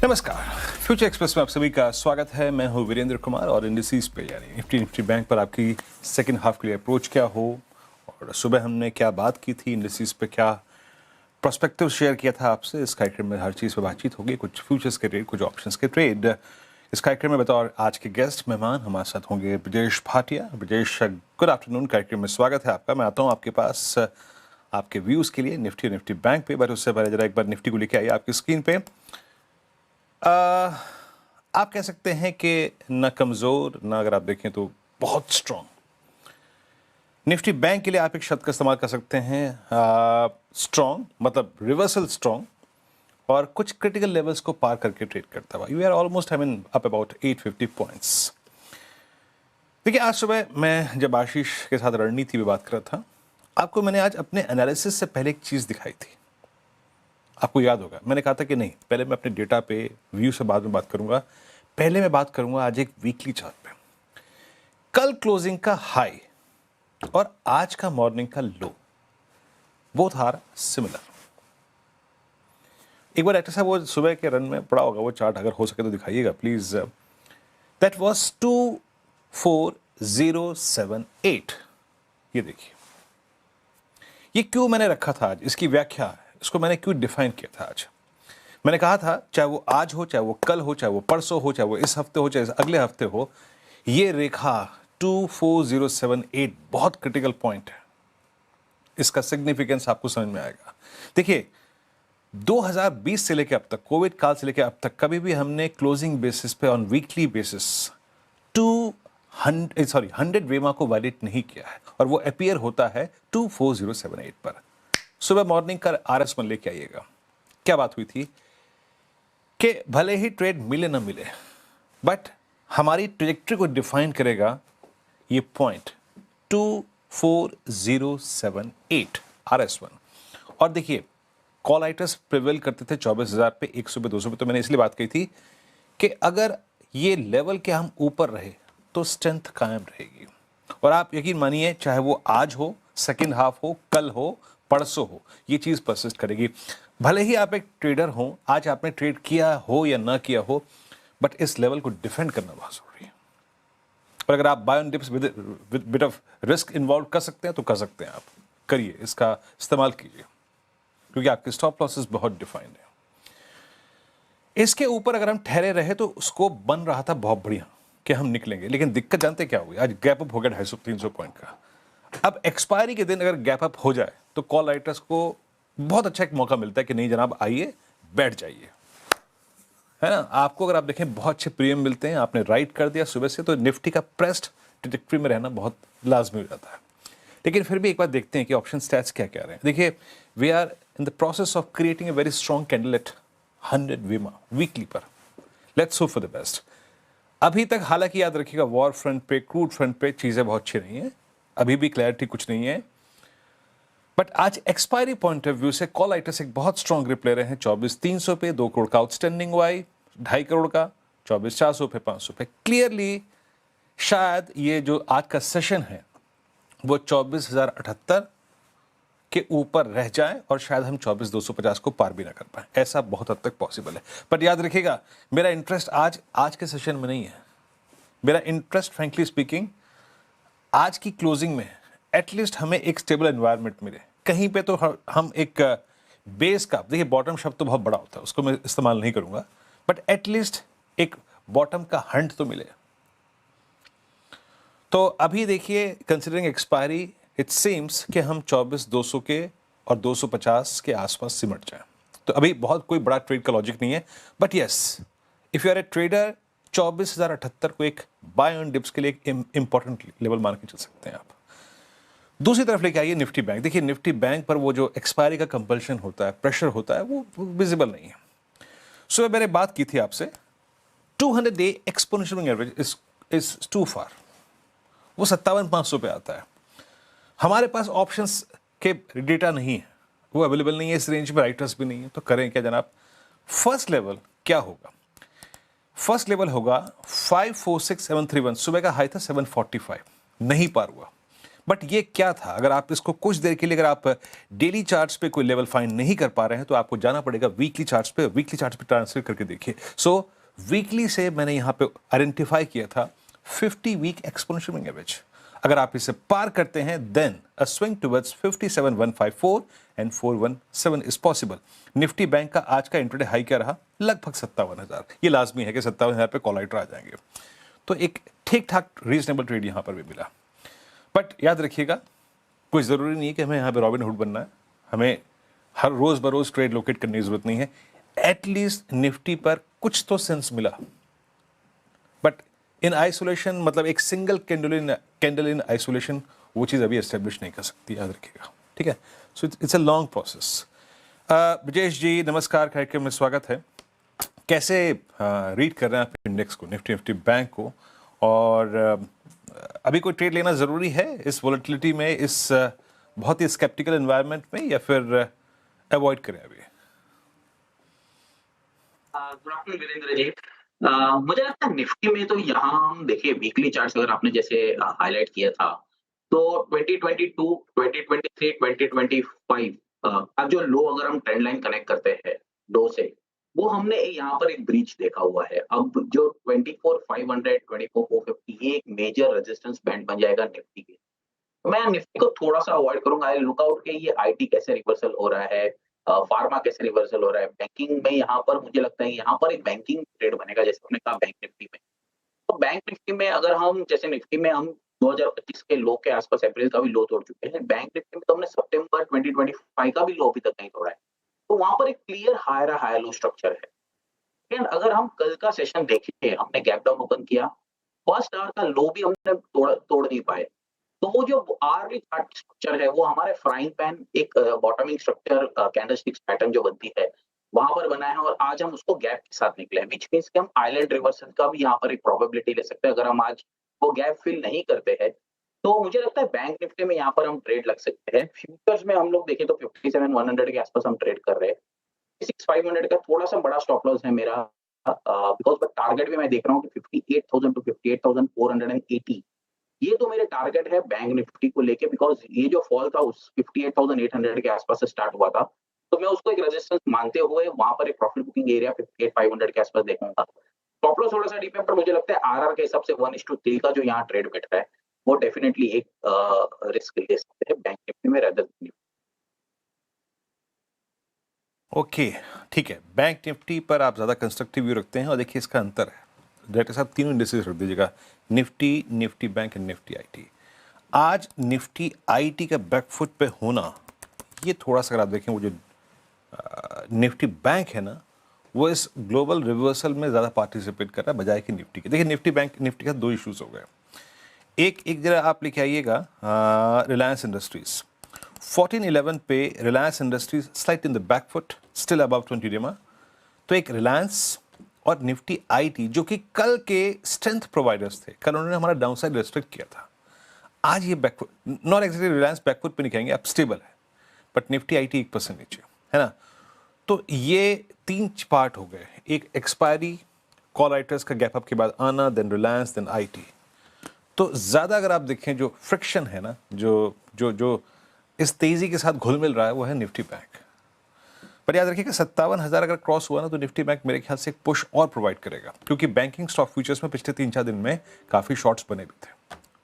नमस्कार, future express में आप सभी का स्वागत है। मैं हूं वीरेंद्र कुमार और इंडिसेस पे यानी निफ्टी बैंक पर आपकी सेकंड हाफ के लिए अप्रोच क्या हो और सुबह हमने क्या बात की थी, इंडिसेस पे क्या प्रोस्पेक्टिव शेयर किया था आपसे। इस कार्यक्रम में हर चीज़ पर बातचीत होगी, कुछ फ्यूचर्स के ट्रेड, कुछ ऑप्शंस के ट्रेड। इस कार्यक्रम में बतौर आज के गेस्ट मेहमान हमारे साथ होंगे ब्रजेश भाटिया। ब्रजेश, गुड आफ्टरनून, कार्यक्रम में स्वागत है आपका। मैं आता हूँ आपके पास आपके व्यूज़ के लिए निफ्टी बैंक पे, बट उससे पहले जरा एक बार निफ्टी को लेके आइए आपकी स्क्रीन पे। आप कह सकते हैं कि ना कमज़ोर ना, अगर आप देखें तो बहुत स्ट्रॉन्ग। निफ्टी बैंक के लिए आप एक शब्द का इस्तेमाल कर सकते हैं, स्ट्रॉन्ग, मतलब रिवर्सल स्ट्रॉन्ग, और कुछ क्रिटिकल लेवल्स को पार करके ट्रेड करता हुआ। You are almost up about 850 points. देखिए, आज सुबह मैं जब आशीष के साथ रणनीति पे बात कर रहा था, आपको मैंने आज अपने एनालिसिस से पहले एक चीज़ दिखाई थी। आपको याद होगा, मैंने कहा था कि नहीं, पहले मैं अपने डेटा पे व्यू से बाद में बात करूंगा, पहले मैं बात करूंगा आज एक वीकली चार्ट पे। कल क्लोजिंग का हाई और आज का मॉर्निंग का लो, बोथ आर सिमिलर। एक बार एक्टर साहब वो सुबह के रन में पड़ा होगा वो चार्ट, अगर हो सके तो दिखाइएगा प्लीज। That was 24078। ये देखिए, ये क्यों मैंने रखा था आज, इसकी व्याख्या है, इसको मैंने क्यों डिफाइन किया था आज। मैंने कहा था चाहे वो आज हो, चाहे वो कल हो, चाहे वो परसों हो, चाहे वो इस हफ्ते हो, चाहे अगले हफ्ते हो, ये रेखा 24078 बहुत क्रिटिकल पॉइंट है। इसका सिग्निफिकेंस आपको समझ में आएगा। देखिए, 2020 से लेकर अब तक, कोविड काल से लेकर अब तक, कभी भी हमने क्लोजिंग बेसिस पे ऑन वीकली बेसिस 100 वेमा को वायलेट नहीं किया है, और वो अपीयर होता है 24078 पर। सुबह मॉर्निंग का RS1 लेके आइएगा। क्या बात हुई थी कि भले ही ट्रेड मिले ना मिले, बट हमारी ट्रेजेक्ट्री को डिफाइन करेगा ये पॉइंट 24078 RS1। और देखिए, कॉल आइटर्स प्रिवेल करते थे 24,000 पे, 100 पे, 200 पे। तो मैंने इसलिए बात कही थी कि अगर ये लेवल के हम ऊपर रहे तो स्ट्रेंथ कायम रहेगी। और आप यकीन मानिए, चाहे वो आज हो, सेकेंड हाफ हो, कल हो, परसों हो, ये चीज़ परसिस्ट करेगी। भले ही आप एक ट्रेडर हो, आज आपने ट्रेड किया हो या ना किया हो, बट इस लेवल को डिफेंड करना बहुत जरूरी है। और अगर आप buy on dips with bit of risk involve कर सकते हैं तो कर सकते हैं, आप करिए, इसका इस्तेमाल कीजिए, क्योंकि आपके स्टॉप लॉसेस बहुत डिफाइंड है। इसके ऊपर अगर हम ठहरे रहे तो स्कोप बन रहा था बहुत बढ़िया कि हम निकलेंगे, लेकिन दिक्कत जानते क्या हुई, आज गैप अप हो गया 250-300 पॉइंट का। अब एक्सपायरी के दिन अगर गैप अप हो जाए तो कॉल राइटर्स को बहुत अच्छा एक मौका मिलता है कि नहीं जनाब, आइए बैठ जाइए, है ना। आपको अगर आप देखें, बहुत अच्छे प्रीमियम मिलते हैं, आपने राइट कर दिया सुबह से, तो निफ्टी का प्रेस्ड ट्रैजेक्टरी में रहना बहुत लाजमी हो जाता है। लेकिन फिर भी एक बार देखते हैं कि ऑप्शन स्टैट्स क्या कह रहे हैं। देखिए, we are in the process of creating a very strong candle at 100 वेमा वीकली पर। Let's hope for the best. अभी तक हालांकि याद रखिएगा, वॉर फ्रंट पे, क्रूड फ्रंट पे चीज़ें बहुत अच्छी नहीं है, अभी भी क्लैरिटी कुछ नहीं है। बट आज एक्सपायरी पॉइंट ऑफ व्यू से कॉल आइटर्स एक बहुत स्ट्रॉन्ग ग्रिप ले रहे हैं 24,300 पे, 2 करोड़ का आउटस्टैंडिंग वाई, 2.5 करोड़ का, 24,400 पे, 500 पे। क्लियरली शायद ये जो आज का सेशन है वो 24,078 के ऊपर रह जाए और शायद हम 24,250 को पार भी ना कर पाए, ऐसा बहुत हद तक पॉसिबल है। बट याद रखिएगा, मेरा इंटरेस्ट आज के सेशन में नहीं है। मेरा इंटरेस्ट फ्रेंकली स्पीकिंग आज की क्लोजिंग में एटलीस्ट हमें एक स्टेबल एनवायरनमेंट मिले, कहीं पे तो हम एक बेस का, देखिए बॉटम शब्द तो बहुत बड़ा होता है, उसको मैं इस्तेमाल नहीं करूंगा, बट एटलीस्ट एक बॉटम का हंट तो मिले। तो अभी देखिए, कंसिडरिंग एक्सपायरी, इट सीम्स कि हम 24,200 के और 250 के आसपास सिमट जाए। तो अभी बहुत कोई बड़ा ट्रेड का लॉजिक नहीं है, but yes, if you are a trader, 24,078 को एक बाय ऑन डिप्स के लिए एक इंपॉर्टेंट लेवल मान के चल सकते हैं आप। दूसरी तरफ लेके आइए निफ्टी बैंक। देखिए, निफ्टी बैंक पर वो जो एक्सपायरी का कंपल्शन होता है, प्रेशर होता है, वो विजिबल नहीं है। सुबह मैंने बात की थी आपसे, 200 day exponential average is too far, वो 57,500 पे आता है। हमारे पास ऑप्शंस के डेटा नहीं है, वो अवेलेबल नहीं है इस रेंज में, राइटर्स भी नहीं है, तो करें क्या जनाब। फर्स्ट लेवल क्या होगा? फर्स्ट लेवल होगा 546731। सुबह का हाई था 745, नहीं पार हुआ, बट ये क्या था? अगर आप इसको कुछ देर के लिए अगर आप डेली चार्ट्स पे कोई लेवल फाइंड नहीं कर पा रहे हैं तो आपको जाना पड़ेगा वीकली चार्ट्स पे, वीकली चार्ट्स पे ट्रांसफर करके देखिए। सो वीकली से मैंने यहाँ पे आइडेंटिफाई किया था 50 वीक एक्सपोनेंशियल मूविंग एवरेज। अगर आप इसे पार करते हैं then a swing towards 57,154 and 417 is possible. Nifty bank का आज का इंट्राडे हाई क्या रहा? लगभग 57,000। ये लाजमी है कि 57,000 पे कॉल राइटर आ जाएंगे, तो एक ठीक ठाक रीजनेबल ट्रेड यहां पर भी मिला। बट याद रखिएगा, कोई ज़रूरी नहीं है कि हमें यहाँ पे रॉबिन हुड बनना है, हमें हर रोज़ बरोज़ ट्रेड लोकेट करने की ज़रूरत नहीं है। एटलीस्ट निफ्टी पर कुछ तो सेंस मिला, बट इन आइसोलेशन, मतलब एक सिंगल कैंडल इन आइसोलेशन वो चीज़ अभी एस्टेब्लिश नहीं कर सकती, याद रखिएगा, ठीक है। So it's a long process. Brajesh ji नमस्कार, कार्यक्रम में स्वागत है। कैसे रीड कर रहे हैं आप इंडेक्स को, निफ्टी बैंक को, और अभी कोई ट्रेड लेना ज़रूरी है इस वोलेटिलिटी में, इस बहुत ही स्केप्टिकल एनवायरनमेंट में, या फिर अवॉइड करें अभी? Good afternoon Virendra ji. मुझे लगता है निफ्टी में तो यहाँ हम देखिए वीकली चार्ट्स अगर आपने जैसे हाईलाइट किया था, तो 2022, 2023, 2025 अब जो लो अगर हम ट्रेंड लाइन कनेक्ट करते हैं लो से, वो हमने यहाँ पर एक ब्रीच देखा हुआ है। अब जो 24,500, 24,450 ये एक मेजर रेजिस्टेंस बैंड बन जाएगा निफ्टी के। मैं निफ्टी को थोड़ा-सा अवॉइड करूँगा, आई लुक आउट कि ये आईटी कैसे रिवर्सल हो रहा है, फार्मा कैसे रिवर्सल हो रहा है। बैंकिंग में यहाँ पर मुझे लगता है यहाँ पर एक बैंकिंग ट्रेड बनेगा, जैसे आपने कहा बैंक निफ्टी में। तो बैंक निफ्टी में अगर हम जैसे निफ्टी में हम 2025 के लो के आस-पास अप्रैल का भी लो तोड़ चुके हैं। बैंक निफ्टी में तो हमने सितंबर 2025 का भी लो अभी तक नहीं तोड़ा है। तो वहाँ पर एक क्लियर हायर लो स्ट्रक्चर है। लेकिन अगर हम कल का सेशन देखें, हमने गैप डाउन ओपन किया, फर्स्ट आवर का लो भी हमने तोड़ तोड़ नहीं पाए। तो वो जो आर्ली चार्ट स्ट्रक्चर है, वो हमारे फ्राइंग पैन एक बॉटमिंग स्ट्रक्चर कैंडलस्टिक्स पैटर्न जो बनती है, वहाँ पर बना है और आज हम उसको गैप के साथ निकले हैं, व्हिच मीन्स कि हम आइलैंड रिवर्सल का भी यहाँ पर एक प्रोबेबिलिटी ले सकते हैं। अगर हम आज वो गैप फिल नहीं करते हैं, तो मुझे लगता है बैंक निफ्टी में यहाँ पर हम ट्रेड लग सकते हैं। फ्यूचर्स में हम लोग देखें तो 57,100 के आसपास हम ट्रेड कर रहे हैं। 56,500 का थोड़ा-सा बड़ा स्टॉप लॉस है मेरा, बिकॉज़ टारगेट भी मैं देख रहा हूँ कि 58,000 टू 58,480, ये तो मेरे टारगेट है बैंक निफ्टी को लेके, बिकॉज़ ये जो फॉल था उस 58,800 के आसपास से स्टार्ट हुआ था। तो मैं उसको एक रेजिस्टेंस मानते हुए वहाँ पर एक प्रॉफिट बुकिंग एरिया 58,500 के आसपास देखूँगा। स्टॉप लॉस थोड़ा-सा डीप है, पर मुझे लगता है आरआर के हिसाब से 1:3 का जो यहाँ ट्रेड बैठ रहा है, वो डेफिनिटली एक रिस्क ले सकते हैं बैंक निफ्टी में रेदर देन। ओके, ठीक है। बैंक निफ्टी पर आप ज़्यादा कंस्ट्रक्टिव व्यू रखते हैं, और देखिए इसका अंतर है। डायरेक्टर साहब तीनों इंडेक्सेस रख दीजिएगा, Nifty, Nifty bank and Nifty IT. आज निफ्टी आईटी का बैकफुट पे होना, ये थोड़ा सा अगर आप देखें, वो जो निफ्टी बैंक है ना, वो इस ग्लोबल रिवर्सल में ज़्यादा पार्टिसिपेट कर रहा है बजाय कि निफ्टी के। देखिए निफ्टी बैंक, निफ्टी का दो इश्यूज हो गए। एक एक जरा आप लिखे आइएगा, रिलायंस इंडस्ट्रीज 1411 पे, Reliance Industries slight in the backfoot, still above 20 DEMA. तो एक रिलायंस और निफ्टी आईटी जो कि कल के स्ट्रेंथ प्रोवाइडर्स थे, कल उन्होंने हमारा डाउनसाइड रेस्ट्रिक्ट किया था। आज ये backfoot, not actually Reliance backfoot पे नहीं कहेंगे आप, स्टेबल है, बट निफ्टी आईटी 1% नीचे है ना। तो ये तीन पार्ट हो गए, एक एक्सपायरी, कॉल राइटर्स का गैप अप के बाद आना, देन रिलायंस, देन आईटी। तो ज़्यादा अगर आप देखें जो फ्रिक्शन है ना, जो जो जो इस तेज़ी के साथ घुल मिल रहा है, वो है निफ्टी बैंक। पर याद रखिए कि 57,000 अगर क्रॉस हुआ ना, तो निफ्टी बैंक मेरे ख्याल से एक पुश और प्रोवाइड करेगा, क्योंकि बैंकिंग स्टॉक फ्यूचर्स में पिछले 3-4 दिन में काफ़ी शॉर्ट्स बने भी थे।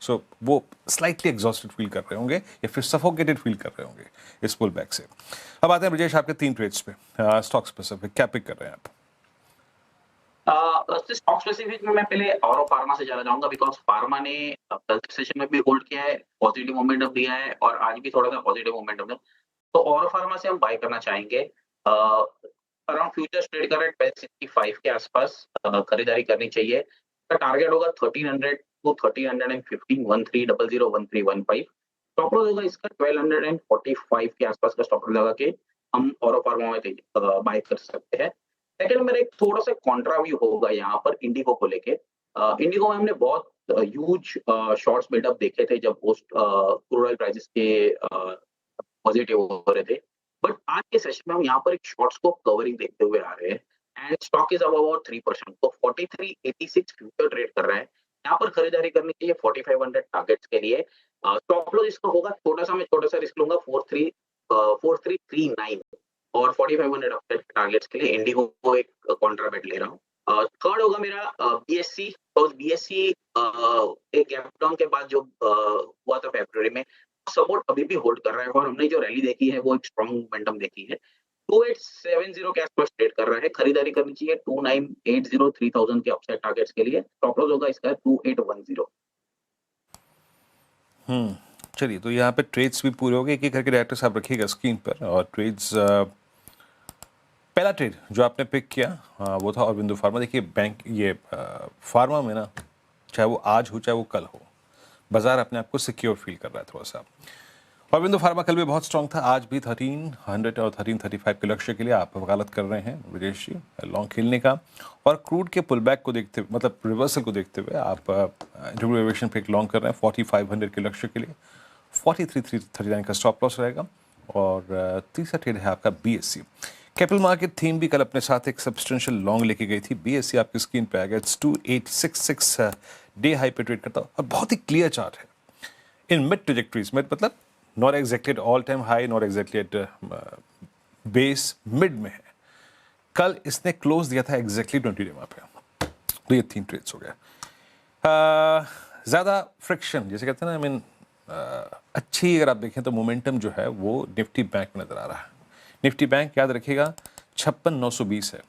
सो वो स्लाइटली एग्जॉस्टेड फील कर रहे होंगे, या फिर सफोकेटेड फील कर रहे होंगे इस पुल बैक से। अब आते हैं ब्रजेश आपके 3 ट्रेड्स पे, स्टॉक स्पेसिफिक क्या पिक कर रहे हैं आप? स्टॉक स्पेसिफिक में मैं पहले औरो फार्मा से जाना चाहूँगा, बिकॉज़ फार्मा ने कल के सेशन में भी होल्ड किया है, पॉजिटिव मोमेंटम दिया है और आज भी थोड़ा-सा पॉजिटिव मोमेंटम है। तो औरो फार्मा से हम बाय करना चाहेंगे। अराउंड फ्यूचर्स ट्रेड कर रहे हैं 1265 के आसपास, खरीदारी करनी चाहिए। इसका टारगेट होगा 1300 टू 1315, 1300, 1315। स्टॉप लॉस होगा इसका 1245 के आसपास का स्टॉप लॉस लगा के हम औरो फार्मा में बाय कर सकते हैं। सेकंड मेरा एक थोड़ा-सा कॉन्ट्रा व्यू होगा यहाँ पर इंडिगो को लेके। इंडिगो में हमने बहुत ह्यूज शॉर्ट्स बिल्डअप देखे थे जब पोस्ट क्रूड ऑयल प्राइसेस के पॉजिटिव हो रहे थे। बट आज के सेशन में हम यहाँ पर एक शॉर्ट्स को कवरिंग देखते हुए आ रहे हैं, एंड स्टॉक इज अबाउट 3%, तो 4386 फ्यूचर ट्रेड कर रहा है। यहाँ पर खरीदारी करनी चाहिए 4500 टारगेट्स के लिए। स्टॉप लॉस इसका होगा मैं छोटा सा रिस्क लूंगा 4339 और 4500 अपसाइड टारगेट्स के लिए इंडिगो को एक कॉन्ट्रा बेट ले रहा हूँ। थर्ड होगा मेरा बीएससी। तो बीएससी एक गैप डाउन के बाद जो हुआ था फरवरी में, सपोर्ट अभी भी होल्ड कर रहा है और हमने जो रैली देखी है वो एक स्ट्रॉन्ग मोमेंटम देखी है। 2870 के आसपास ट्रेड कर रहा है, खरीदारी करनी चाहिए 2980 3000 के अपसाइड टारगेट्स के लिए। स्टॉप लॉस होगा इसका 2810। चलिए, तो यहाँ पे ट्रेड्स भी पूरे हो गए। एक एक करके डायरेक्टर साहब रखिएगा स्क्रीन पर। और ट्रेड्स, पहला ट्रेड जो आपने पिक किया वो था औरबिंदो फार्मा। देखिए बैंक ये फार्मा में ना, चाहे वो आज हो चाहे वो कल हो, बाजार अपने आप को सिक्योर फील कर रहा है थोड़ा सा। औरबिंदो फार्मा कल भी बहुत स्ट्रांग था, आज भी 1300 और 1335 के लक्ष्य के लिए आप वकालत कर रहे हैं विदेश जी लॉन्ग खेलने का। और क्रूड के पुल बैक को देखते हुए, मतलब रिवर्सल को देखते हुए आप इंटरवेशन पे एक लॉन्ग कर रहे हैं 4500 के लक्ष्य के लिए। 4339 का स्टॉप लॉस रहेगा। और तीसरा ट्रेड है आपका बीएससी। कैपिटल मार्केट थीम भी कल अपने साथ एक सब्सटेंशियल लॉन्ग लेके गई थी। बीएससी आपकी स्क्रीन पे आ गया। इट्स 2866 डे हाई पे ट्रेड करता और बहुत ही क्लियर चार्ट है इन मिड ट्रेजेक्टरीज में, मतलब not exactly at all time high, not exactly at base, mid में है। कल इसने क्लोज दिया था एग्जैक्टली 20 डे पे। तो ये 3 ट्रेड्स हो गए। ज़्यादा फ्रिक्शन जिसे कहते हैं ना, आई मीन अच्छी अगर आप देखें तो मोमेंटम जो है वो निफ्टी बैंक में नजर आ रहा है। निफ्टी बैंक याद रखिएगा 56,920 है।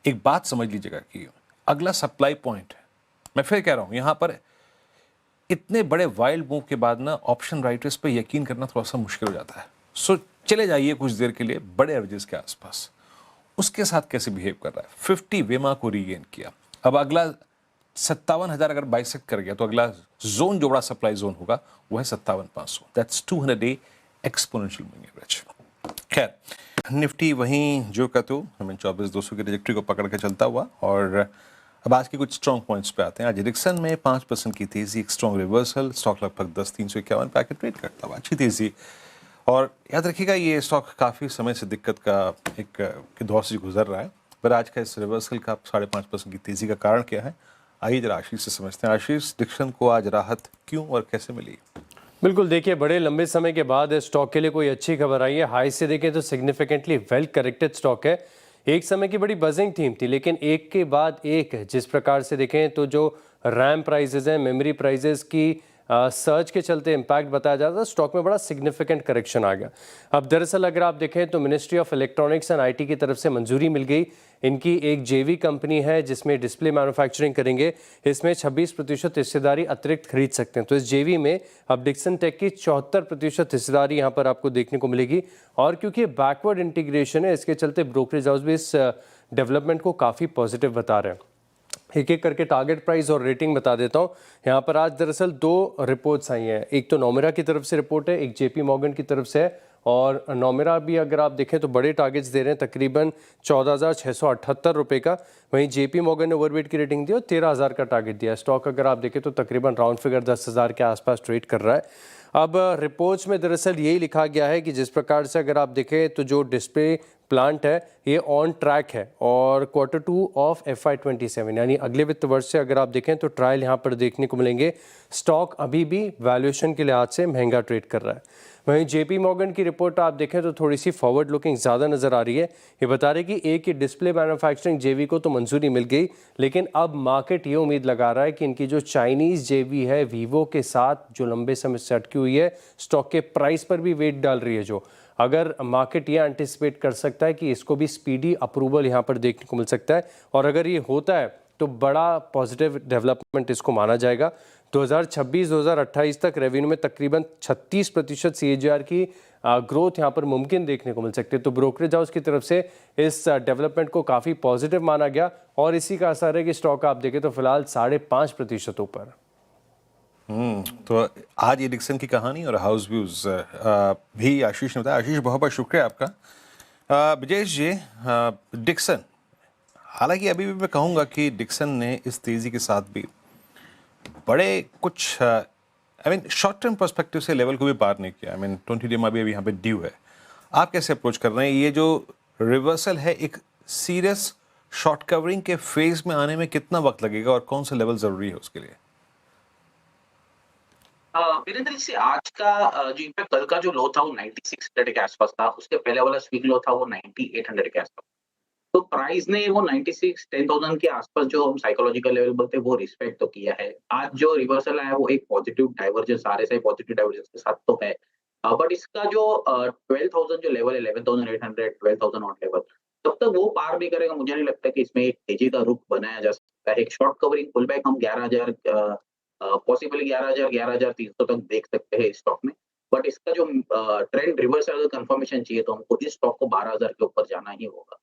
एक बात समझ लीजिएगा कि अगला सप्लाई पॉइंट है। मैं फिर कह रहा हूं, यहां पर इतने बड़े वाइल्ड मूव के बाद ना ऑप्शन राइटर्स पे यकीन करना थोड़ा सा मुश्किल हो जाता है। सो चले जाइए कुछ देर के लिए बड़े एवरेजेस के आसपास, उसके साथ कैसे बिहेव कर रहा है। 50 वेमा को रीगेन किया। अब अगला 57,000 अगर बाइसेक्ट कर गया तो अगला जोन जो बड़ा सप्लाई जोन होगा वो है 57,500। That's 200 day exponential moving average. खैर, निफ्टी वहीं जो का तो हमें 24,200 की ट्रैजेक्टरी को पकड़ के चलता हुआ। और अब आज के कुछ स्ट्रॉन्ग पॉइंट्स पे आते हैं। आज डिक्सन में 5% की तेजी, एक स्ट्रॉन्ग रिवर्सल, स्टॉक लगभग 10,351 पे आके ट्रेड करता हुआ, अच्छी तेजी। और याद रखिएगा ये स्टॉक काफ़ी समय से दिक्कत का एक के दौर से गुजर रहा है, पर आज का इस रिवर्सल का 5.5% की तेजी का कारण क्या है, आइए जरा आशीष से समझते हैं। आशीष, डिक्सन को आज राहत क्यों और कैसे मिली? बिल्कुल, देखिए बड़े लंबे समय के बाद स्टॉक के लिए कोई अच्छी खबर आई है। हाई से देखें तो सिग्निफिकेंटली वेल करेक्टेड स्टॉक है। एक समय की बड़ी बजिंग थीम थी, लेकिन एक के बाद एक जिस प्रकार से देखें तो जो रैम प्राइजेज हैं, मेमोरी प्राइजेज की सर्च के चलते इम्पैक्ट बताया जाता था, स्टॉक में बड़ा सिग्निफिकेंट करेक्शन आ गया। अब दरअसल अगर आप देखें तो ministry of electronics and IT की तरफ से मंजूरी मिल गई। इनकी एक जेवी कंपनी है जिसमें डिस्प्ले मैन्युफैक्चरिंग करेंगे। इसमें 26% हिस्सेदारी अतिरिक्त खरीद सकते हैं। तो इस जेवी में अब डिक्सन टेक की 74% हिस्सेदारी यहाँ पर आपको देखने को मिलेगी। और क्योंकि बैकवर्ड इंटीग्रेशन है, इसके चलते ब्रोकरेज हाउस भी इस डेवलपमेंट को काफ़ी पॉजिटिव बता रहे हैं। एक एक करके टारगेट प्राइस और रेटिंग बता देता हूँ। यहाँ पर आज दरअसल 2 रिपोर्ट्स आई हैं। एक तो नोमेरा की तरफ से रिपोर्ट है, एक जेपी मॉर्गन की तरफ से है। और नोमेरा भी अगर आप देखें तो बड़े टारगेट्स दे रहे हैं, तकरीबन 14,678 रुपये का। वहीं जेपी मॉर्गन ने ओवरवेट की रेटिंग दी और 13,000 का टारगेट दिया। स्टॉक अगर आप देखें तो तकरीबन राउंड फिगर 10,000 के आसपास ट्रेड कर रहा है। अब रिपोर्ट्स में दरअसल यही लिखा गया है कि जिस प्रकार से अगर आप देखें तो जो डिस्प्ले प्लांट है ये ऑन ट्रैक है और Q2 ऑफ FY27 यानी अगले वित्त वर्ष से अगर आप देखें तो ट्रायल यहाँ पर देखने को मिलेंगे। स्टॉक अभी भी वैल्यूएशन के लिहाज से महंगा ट्रेड कर रहा है। वहीं जेपी मॉर्गन की रिपोर्ट आप देखें तो थोड़ी सी फॉरवर्ड लुकिंग ज़्यादा नज़र आ रही है। ये बता रहे कि एक ही डिस्प्ले मैन्युफैक्चरिंग जेवी को तो मंजूरी मिल गई, लेकिन अब मार्केट ये उम्मीद लगा रहा है कि इनकी जो चाइनीज़ जेवी है वीवो के साथ जो लंबे समय से अटकी हुई है, स्टॉक के प्राइस पर भी वेट डाल रही है। जो अगर मार्केट ये एंटिसिपेट कर सकता है कि इसको भी स्पीडी अप्रूवल यहाँ पर देखने को मिल सकता है, और अगर ये होता है तो बड़ा पॉजिटिव डेवलपमेंट इसको माना जाएगा। 2026-2028 तक रेवेन्यू में तकरीबन 36% CAGR की ग्रोथ यहाँ पर मुमकिन देखने को मिल सकती है। तो ब्रोकरेज हाउस की तरफ से इस डेवलपमेंट को काफ़ी पॉजिटिव माना गया और इसी का असर है कि स्टॉक आप देखें तो फिलहाल 5.5% ऊपर। तो आज ये डिक्सन की कहानी और हाउस व्यूज भी आशीष ने बताया। आशीष, बहुत बहुत शुक्रिया आपका। विजेश जी, डिक्सन, हालांकि अभी भी मैं कहूँगा कि डिक्सन ने इस तेज़ी के साथ भी बड़े कुछ I mean short term perspective से लेवल को भी पार नहीं किया। आई मीन 20 डे भी अभी यहाँ पे ड्यू है। आप कैसे अप्रोच कर रहे हैं? ये जो रिवर्सल है एक सीरियस शॉर्ट कवरिंग के फेज में आने में कितना वक्त लगेगा और कौन सा लेवल ज़रूरी है उसके लिए? वीरेंद्र जी से आज का जो इनफैक्ट कल का जो लो था वो 9600 के आसपास था, उसके पहले वाला स्विंग लो था वो 9800 के आसपास। तो प्राइस ने वो 96 10,000 के आसपास जो हम साइकोलॉजिकल लेवल बोलते हैं वो रिस्पेक्ट तो किया है। आज जो रिवर्सल आया वो एक positive divergence RSI positive divergence के साथ तो है। बट इसका जो 12,000 जो लेवल है 11,800 12,000 ऑन लेवल तब तक वो पार नहीं करेगा। मुझे नहीं लगता कि इसमें एक तेजी का रुख बनाया जा सकता है। एक शॉर्ट कवरिंग पुल बैक हम 11,000 पॉसिबली 11,000 11,300 तक देख सकते हैं इस स्टॉक में। बट इसका जो ट्रेंड रिवर्सल अगर कंफर्मेशन चाहिए तो हमको इस स्टॉक को 12,000 के ऊपर जाना ही होगा।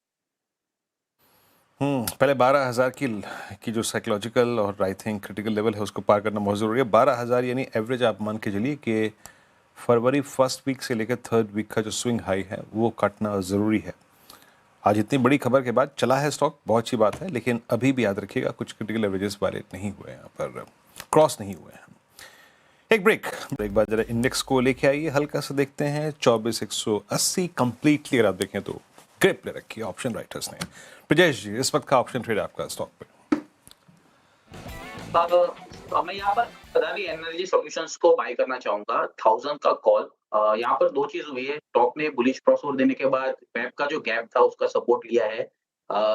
पहले 12,000 की जो साइकोलॉजिकल और आई थिंक क्रिटिकल लेवल है उसको पार करना बहुत ज़रूरी है। 12,000 यानी एवरेज आप मान के चलिए कि फरवरी फर्स्ट वीक से लेकर थर्ड वीक का जो स्विंग हाई है वो काटना ज़रूरी है। आज इतनी बड़ी खबर के बाद चला है स्टॉक, बहुत अच्छी बात है, लेकिन अभी भी याद रखिएगा कुछ क्रिटिकल एवरेजेस वाले नहीं हुए, यहाँ पर क्रॉस नहीं हुए हैं। एक ब्रेक बाद जरा इंडेक्स को लेके आइए, हल्का सा देखते हैं 24,180 कंप्लीटली अगर आप देखें तो ग्रिप ले रखी है ऑप्शन राइटर्स ने। ब्रजेश जी, इस वक्त का ऑप्शन ट्रेड आपका स्टॉक पे? मैं यहाँ पर अदानी एनर्जी सॉल्यूशंस को बाय करना चाहूंगा 1000 का कॉल। यहाँ पर दो चीज हुई है, स्टॉक ने बुलिश क्रॉसओवर देने के बाद पैप का जो गैप था उसका सपोर्ट लिया है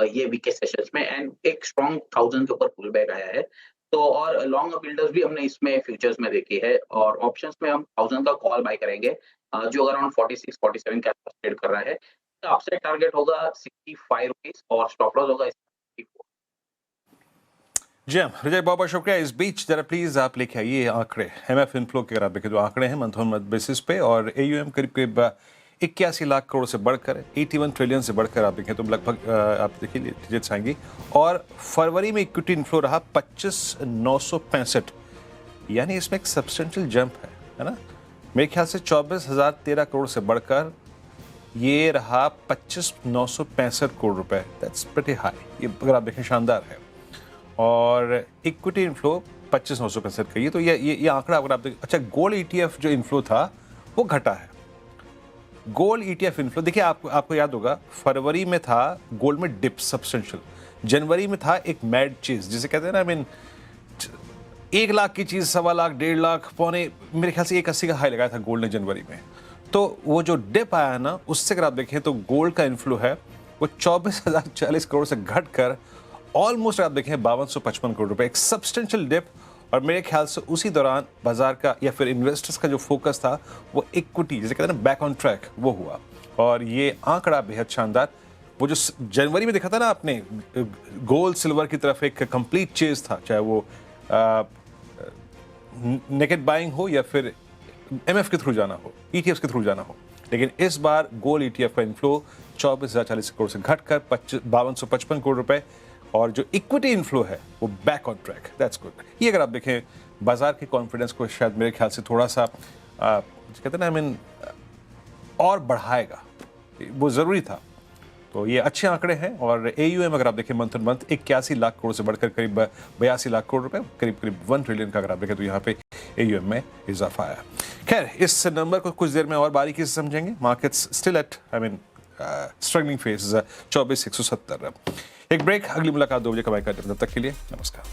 ये वीक के सेशंस में एंड एक स्ट्रॉन्ग 1000 के ऊपर पुल बैक आया है। तो और लॉन्ग बिल्डर्स भी हमने इसमें फ्यूचर्स में देखी है और ऑप्शंस में हम 1000 का कॉल बाय करेंगे जो अराउंड 46 47 के आसपास ट्रेड कर रहा है। अपसाइड टारगेट होगा 65 रुपीज और स्टॉप लॉस होगा 64। जी हाँ विजय, बहुत बहुत शुक्रिया। इस बीच जरा प्लीज आप लेके आइए आंकड़े एमएफ इनफ्लो के, अगर आप देखें जो आंकड़े हैं मंथ ऑन मंथ बेसिस पे, और एयूएम करीब करीब 81 लाख करोड़ से बढ़कर 81 ट्रिलियन से बढ़कर आप देखें तो लगभग आप देखिए डिजिट्स आएंगी। और फरवरी में इक्विटी इनफ्लो रहा 25,965, यानी इसमें एक सब्सटेंशियल जंप है ना। मेरे ख्याल से 24,013 करोड़ से बढ़कर ये रहा 25,965 करोड़ रुपए। दैट्स प्रीटी हाई, ये अगर आप देखें शानदार है। और इक्विटी इनफ्लो 25,965 का, ये तो ये आंकड़ा अगर आप देखें। अच्छा, गोल्ड ईटीएफ जो इनफ्लो था वो घटा है। गोल्ड ईटीएफ इनफ्लो देखिए, आपको याद होगा फरवरी में था गोल्ड में डिप सब्सटेंशियल, जनवरी में था एक मैड चीज जिसे कहते हैं ना, आई मीन 1 लाख की चीज 1.25 लाख 1.5 लाख पौने, मेरे ख्याल से 180 का हाई लगाया था गोल्ड ने जनवरी में। तो वो जो डिप आया ना, उससे अगर आप देखें तो गोल्ड का इनफ्लो है वो 24,040 करोड़ से घटकर ऑलमोस्ट आप देखें 5255 करोड़ रुपए, एक सब्सटेंशियल डिप। और मेरे ख्याल से उसी दौरान बाजार का या फिर इन्वेस्टर्स का जो फोकस था वो इक्विटी, जैसे कहते हैं ना बैक ऑन ट्रैक, वो हुआ। और ये आंकड़ा बेहद शानदार, वो जो जनवरी में देखा था ना आपने, गोल्ड सिल्वर की तरफ एक कंप्लीट चेज था, चाहे वो नेकेड बाइंग हो या फिर एमएफ के थ्रू जाना हो, ईटीएफ के थ्रू जाना हो। लेकिन इस बार गोल्ड ईटीएफ का इनफ्लो 24,040 करोड़ से घटकर 5255 करोड़ रुपए, और जो इक्विटी इनफ्लो है वो back on track. That's good. ये अगर आप देखें बाजार के कॉन्फिडेंस को शायद मेरे ख्याल से थोड़ा सा कहते हैं ना, आई मीन और बढ़ाएगा, वो ज़रूरी था। तो ये अच्छे आंकड़े हैं। और एयूएम अगर आप देखें month on month 81 lakh crore से बढ़कर करीब 82 लाख करोड़ रुपए, करीब करीब 1 ट्रिलियन का अगर आप देखें तो यहाँ पे एयूएम में इजाफा आया। खैर, इस नंबर को कुछ देर में और बारीकी से समझेंगे। Markets still at I mean struggling phase 24,170। एक ब्रेक, अगली मुलाकात 2 बजे कमाई करते हैं। तब तक के लिए नमस्कार।